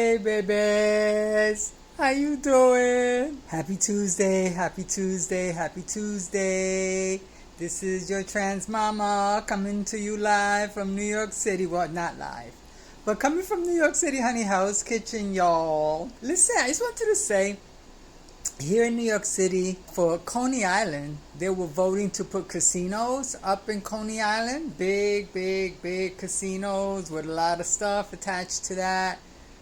Hey babies, how you doing? Happy Tuesday, happy Tuesday, happy Tuesday. This is your trans mama coming to you live from New York City. Well, not live, but coming from New York City, honey, house kitchen, y'all. Listen, I just wanted to say, here in New York City, for Coney Island, they were voting to put casinos up in Coney Island. Big, big, big casinos with a lot of stuff attached to that.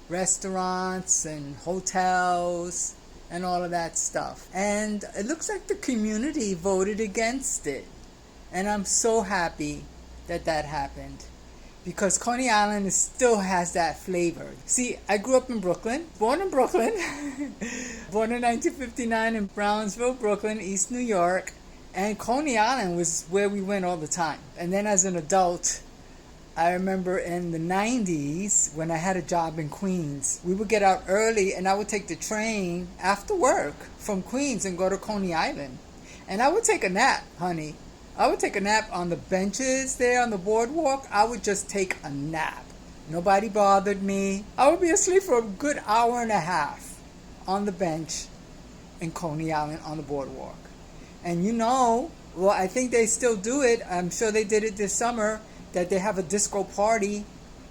Restaurants and hotels and all of that stuff. And it looks like the community voted against it. And I'm so happy that that happened, because Coney Island still has that flavor. See, I grew up in Brooklyn, born in Brooklyn, born in 1959 in Brownsville, Brooklyn, East New York, and Coney Island was where we went all the time. And then as an adult, I remember in the 90s when I had a job in Queens, we would get out early and I would take the train after work from Queens and go to Coney Island. And I would take a nap, honey. I would take a nap on the benches there on the boardwalk. I would just take a nap. Nobody bothered me. I would be asleep for a good hour and a half on the bench in Coney Island on the boardwalk. And well, I think they still do it. I'm sure they did it this summer, that they have a disco party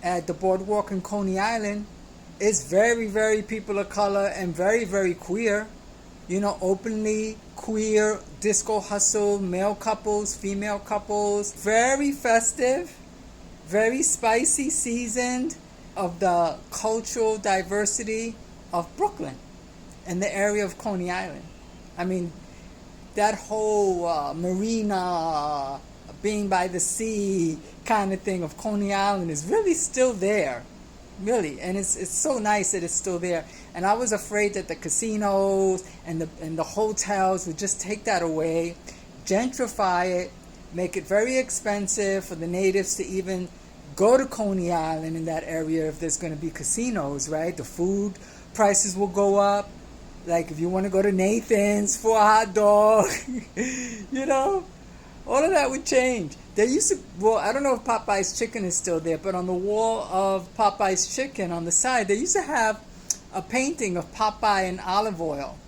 at the boardwalk in Coney Island. It's very, very people of color and very, very queer. Openly queer, disco hustle, male couples, female couples. Very festive, very spicy, seasoned of the cultural diversity of Brooklyn and the area of Coney Island. I mean, that whole marina, being by the sea kind of thing of Coney Island is really still there. Really, and it's so nice that it's still there. And I was afraid that the casinos and the hotels would just take that away, gentrify it, make it very expensive for the natives to even go to Coney Island in that area if there's going to be casinos, right? The food prices will go up. Like if you want to go to Nathan's for a hot dog, all of that would change. They used to, well, I don't know if Popeye's Chicken is still there, but on the wall of Popeye's Chicken on the side, they used to have a painting of Popeye in olive oil,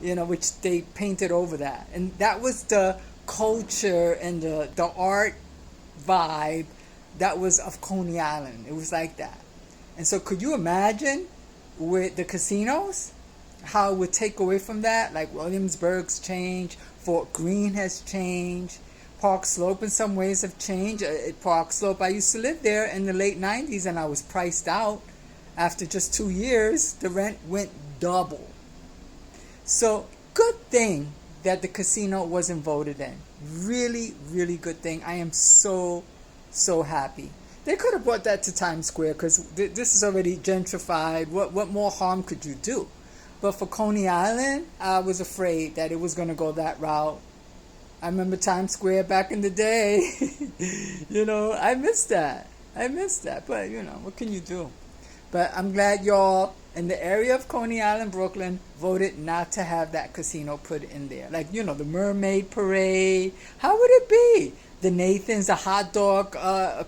which they painted over that. And that was the culture and the art vibe that was of Coney Island. It was like that. And so could you imagine with the casinos, how it would take away from that? Like Williamsburg's changed, Fort Greene has changed, Park Slope in some ways have changed. At Park Slope, I used to live there in the late 90s and I was priced out. After just 2 years, the rent went double. So good thing that the casino wasn't voted in. Really, really good thing. I am so, so happy. They could have brought that to Times Square because this is already gentrified. What more harm could you do? But for Coney Island, I was afraid that it was going to go that route. I remember Times Square back in the day. I miss that. But, what can you do? But I'm glad y'all in the area of Coney Island, Brooklyn, voted not to have that casino put in there. Like, the Mermaid Parade. How would it be? The Nathan's, the hot dog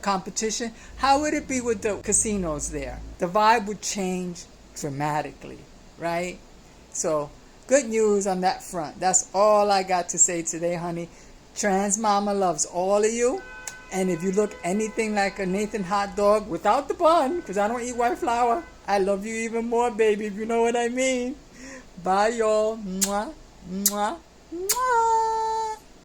competition. How would it be with the casinos there? The vibe would change dramatically, right? So, good news on that front. That's all I got to say today, honey. Trans Mama loves all of you. And if you look anything like a Nathan hot dog without the bun, because I don't eat white flour, I love you even more, baby, if you know what I mean. Bye, y'all. Mwah, mwah, mwah.